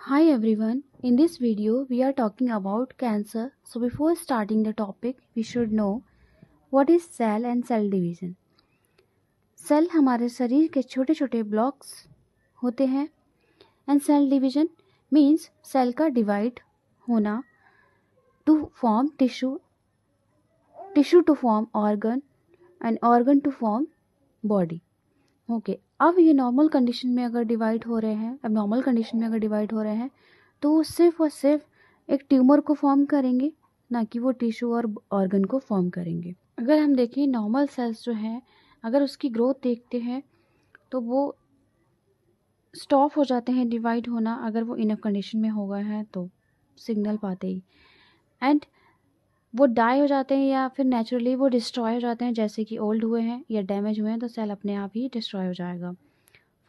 Hi everyone, in this video we are talking about cancer. So before starting the topic, we should know what is cell and cell division. Cell हमारे शरीर के छोटे छोटे blocks होते हैं and cell division means cell का divide होना to form tissue, tissue to form organ and organ to form body. Okay, अब ये नॉर्मल कंडीशन में अगर डिवाइड हो रहे हैं, अब नॉर्मल कंडीशन में अगर डिवाइड हो रहे हैं तो वो सिर्फ और सिर्फ एक ट्यूमर को फॉर्म करेंगे, ना कि वो टिश्यू और ऑर्गन को फॉर्म करेंगे. अगर हम देखें नॉर्मल सेल्स जो हैं, अगर उसकी ग्रोथ देखते हैं तो वो स्टॉप हो जाते हैं डिवाइड होना अगर वो इनफ कंडीशन में हो गए हैं तो सिग्नल पाते ही, एंड वो डाई हो जाते हैं या फिर नेचुरली वो डिस्ट्रॉय हो जाते हैं. जैसे कि ओल्ड हुए हैं या डैमेज हुए हैं तो सेल अपने आप ही डिस्ट्रॉय हो जाएगा.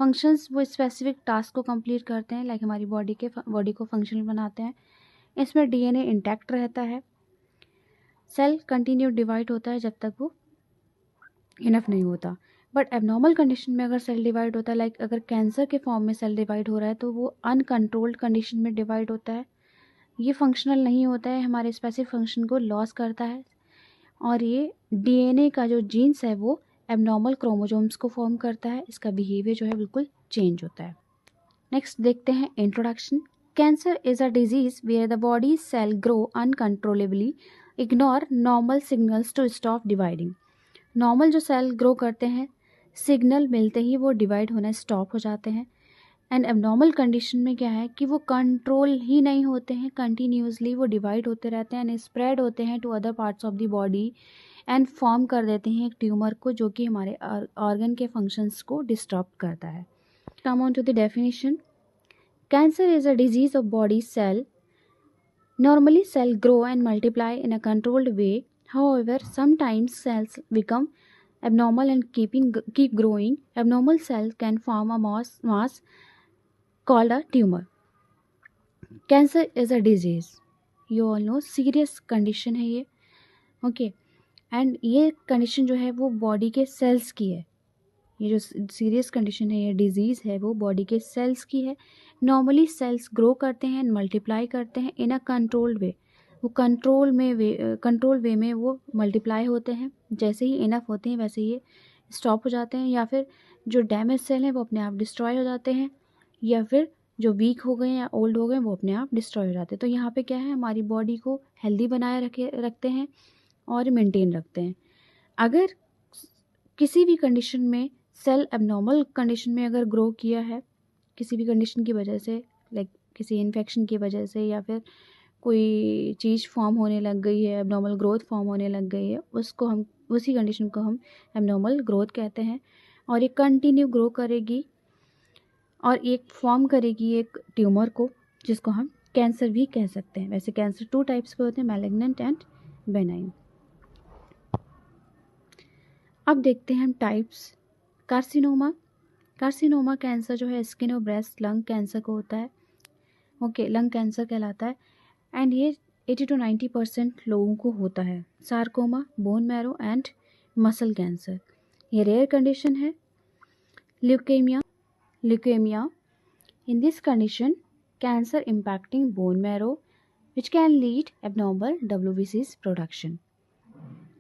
फंक्शंस वो स्पेसिफिक टास्क को कंप्लीट करते हैं, लाइक हमारी बॉडी को फंक्शनल बनाते हैं. इसमें डीएनए इंटैक्ट रहता है. सेल कंटिन्यू डिवाइड होता है जब तक वो इनफ नहीं होता. बट एबनॉर्मल कंडीशन में अगर सेल डिवाइड होता है, लाइक अगर कैंसर के फॉर्म में सेल डिवाइड हो रहा है तो वो अनकंट्रोल्ड कंडीशन में डिवाइड होता है. ये फंक्शनल नहीं होता है, हमारे स्पेसिफिक फंक्शन को लॉस करता है और ये डीएनए का जो जीन्स है वो एबनॉर्मल क्रोमोसोम्स को फॉर्म करता है. इसका बिहेवियर जो है बिल्कुल चेंज होता है. नेक्स्ट देखते हैं introduction. Cancer is a disease where the body cell grow uncontrollably, ignore normal signals to stop dividing. Normal जो सेल ग्रो करते हैं, सिग्नल मिलते ही वो डिवाइड होना स्टॉप हो जाते हैं. एंड एबनॉर्मल कंडीशन में क्या है कि वो कंट्रोल ही नहीं होते हैं, कंटिन्यूसली वो डिवाइड होते रहते हैं एंड स्प्रेड होते हैं to other parts of the body and form कर देते हैं एक ट्यूमर को, जो कि हमारे ऑर्गन के फंक्शंस को डिस्टर्ब करता है. Come on to the definition. Cancer is a disease of body cell. Normally cell grow and multiply in a controlled way. However, sometimes cells become abnormal and keep growing. Abnormal cells can form a mass called a tumor. Cancer is a disease. You all know serious condition है ये. Okay, and ये condition जो है वो body के sales की है. ये जो सीरियस कंडीशन है, ये डिजीज़ है, वो बॉडी के सेल्स की है. नॉर्मली सेल्स ग्रो करते हैं, मल्टीप्लाई करते हैं इन अ कंट्रोल्ड वे. वो कंट्रोल वे में वो मल्टीप्लाई होते हैं. जैसे ही इनफ होते हैं वैसे ये स्टॉप हो जाते हैं, या फिर जो डैमेज सेल हैं वो अपने आप डिस्ट्रॉय हो जाते हैं, या फिर जो वीक हो गए या ओल्ड हो गए वो अपने आप डिस्ट्रॉय हो जाते हैं. तो यहाँ पे क्या है, हमारी बॉडी को हेल्दी बनाए रखते हैं और मेंटेन रखते हैं. अगर किसी भी कंडीशन में सेल एबनॉर्मल कंडीशन में अगर ग्रो किया है किसी भी कंडीशन की वजह से, लाइक किसी इन्फेक्शन की वजह से या फिर कोई चीज़ फॉर्म होने लग गई है, एबनॉर्मल ग्रोथ फॉर्म होने लग गई है, उसको हम उसी कंडीशन को हम एबनॉर्मल ग्रोथ कहते हैं. और ये कंटिन्यू ग्रो करेगी और एक फॉर्म करेगी एक ट्यूमर को, जिसको हम कैंसर भी कह सकते हैं. वैसे कैंसर 2 टाइप्स के होते हैं, मैलिग्नेंट एंड बेनाइन. अब देखते हैं हम टाइप्स. कार्सिनोमा कैंसर जो है स्किन और ब्रेस्ट लंग कैंसर को होता है. ओके, लंग कैंसर कहलाता है एंड ये 80 to 90% लोगों को होता है. Sarcoma, bone marrow and muscle cancer, ये रेयर कंडीशन है. Leukaemia in this condition cancer impacting bone marrow which can lead abnormal WBC's production,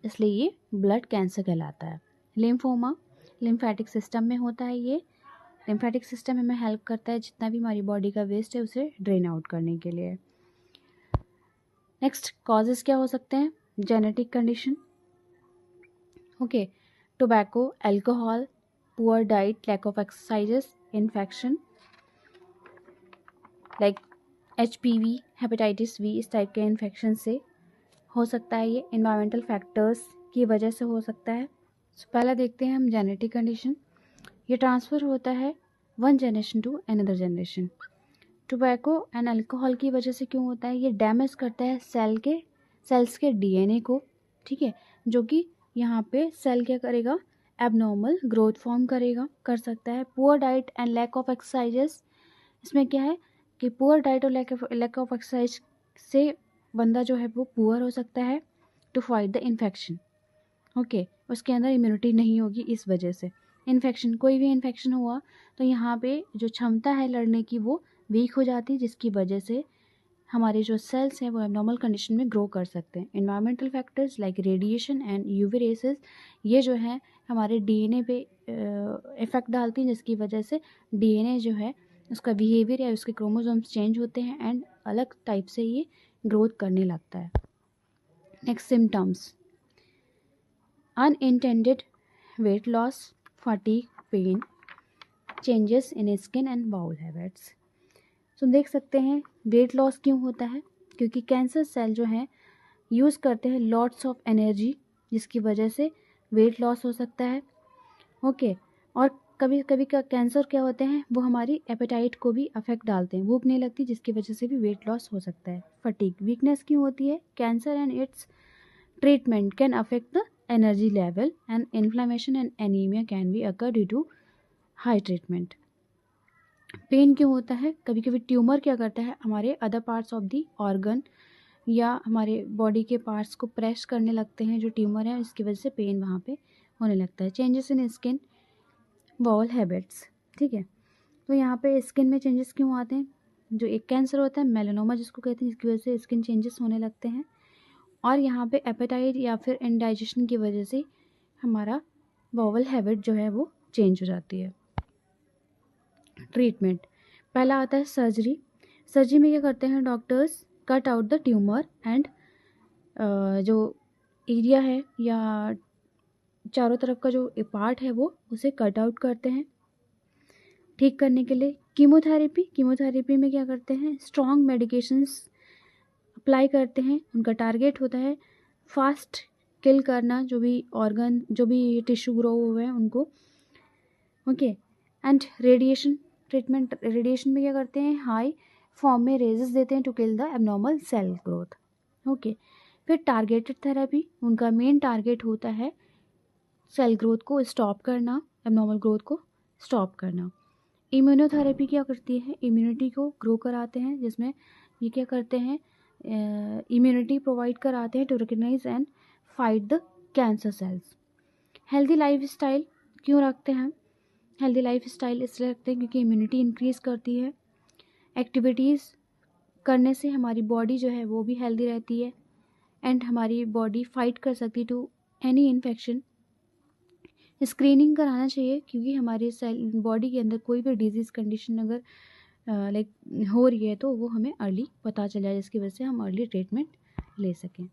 इसलिए ये ब्लड कैंसर कहलाता है. लिम्फोमा लिम्फेटिक सिस्टम में होता है. ये लिम्फेटिक सिस्टम हमें हेल्प करता है जितना भी हमारी बॉडी का वेस्ट है उसे ड्रेन आउट करने के लिए. नेक्स्ट कॉजेज़ क्या हो सकते हैं. Genetic condition, okay, tobacco, alcohol, poor diet, lack of exercises, infection like HPV, hepatitis B, इस टाइप के इन्फेक्शन से हो सकता है. ये इन्वायरमेंटल फैक्टर्स की वजह से हो सकता है. पहला देखते हैं हम जेनेटिक कंडीशन. ये ट्रांसफ़र होता है one generation to another generation. Tobacco and alcohol की वजह से क्यों होता है, ये डैमेज करता है सेल्स के डीएनए को, ठीक है, जो कि यहाँ पे सेल क्या करेगा, एबनॉर्मल ग्रोथ फॉर्म कर सकता है. Poor diet and lack of exercises, इसमें क्या है कि पुअर डाइट और लैक ऑफ एक्सरसाइज से बंदा जो है वो पुअर हो सकता है to fight the infection. Okay, उसके अंदर इम्यूनिटी नहीं होगी, इस वजह से इन्फेक्शन, कोई भी इन्फेक्शन हुआ तो यहाँ पे जो क्षमता है लड़ने की वो वीक हो जाती है, जिसकी वजह से हमारे जो सेल्स हैं वो एबनॉर्मल कंडीशन में ग्रो कर सकते हैं। Environmental factors like radiation and UV rays, ये जो है हमारे डीएनए पे इफ़ेक्ट डालती हैं, जिसकी वजह से डीएनए जो है उसका बिहेवियर या उसके क्रोमोसोम्स चेंज होते हैं एंड अलग टाइप से ये ग्रोथ करने लगता है। Next symptoms, unintended weight loss, fatigue, pain, changes in skin and bowel habits. तो देख सकते हैं वेट लॉस क्यों होता है, क्योंकि कैंसर सेल जो है यूज़ करते हैं लॉट्स ऑफ एनर्जी, जिसकी वजह से वेट लॉस हो सकता है। ओके, और कभी कभी का कैंसर क्या होते हैं, वो हमारी एपेटाइट को भी अफेक्ट डालते हैं, भूख नहीं लगती, जिसकी वजह से भी वेट लॉस हो सकता है। फटीग, वीकनेस क्यों होती है, cancer and its treatment can affect the energy level and inflammation and anaemia can be occur due to high treatment. Pain क्यों होता है, कभी कभी ट्यूमर क्या करता है, हमारे other parts of the organ या हमारे बॉडी के पार्ट्स को प्रेस करने लगते हैं जो ट्यूमर है, इसकी वजह से पेन वहाँ पे होने लगता है। Changes in skin, bowel habits, ठीक है। तो यहाँ पे स्किन में चेंजेस क्यों आते हैं, जो एक कैंसर होता है मेलानोमा जिसको कहते हैं, जिसकी वजह से स्किन चेंजेस होने लगते हैं। और यहाँ पे एपेटाइट या फिर इंडाइजेशन की वजह से हमारा बाउल हैबिट जो है वो चेंज हो जाती है। ट्रीटमेंट, पहला आता है सर्जरी। सर्जरी में क्या करते हैं doctors, cut out the tumour and जो एरिया है या चारों तरफ का जो पार्ट है वो उसे कट आउट करते हैं। ठीक करने के लिए कीमोथेरेपी, कीमोथेरेपी में क्या करते हैं, स्ट्रॉन्ग मेडिकेशंस अप्लाई करते हैं। उनका टारगेट होता है फास्ट किल करना जो भी ऑर्गन, जो भी टिश्यू ग्रो हुए हैं उनको। Okay, and radiation treatment, radiation में क्या करते हैं, हाई फॉर्म में रेजेस देते हैं to kill the abnormal cell growth. Okay, फिर टारगेटेड थेरेपी, उनका मेन टारगेट होता है सेल ग्रोथ को स्टॉप करना, एबनॉर्मल ग्रोथ को स्टॉप करना। इम्यूनोथेरेपी क्या करती है, इम्यूनिटी को ग्रो कराते हैं, जिसमें ये क्या करते हैं, इम्यूनिटी प्रोवाइड कराते हैं to recognise and fight the cancer cells. Healthy life style क्यों रखते हैं, हेल्दी लाइफ स्टाइल इसलिए रखते हैं क्योंकि इम्यूनिटी इंक्रीज़ करती है। एक्टिविटीज़ करने से हमारी बॉडी जो है वो भी हेल्दी रहती है एंड हमारी बॉडी फाइट कर सकती है टू एनी इन्फेक्शन। स्क्रीनिंग कराना चाहिए क्योंकि हमारे सेल बॉडी के अंदर कोई भी डिजीज़ कंडीशन अगर लाइक हो रही है तो वो हमें अर्ली पता चल जाए, जिसकी वजह से हम अर्ली ट्रीटमेंट ले सकें।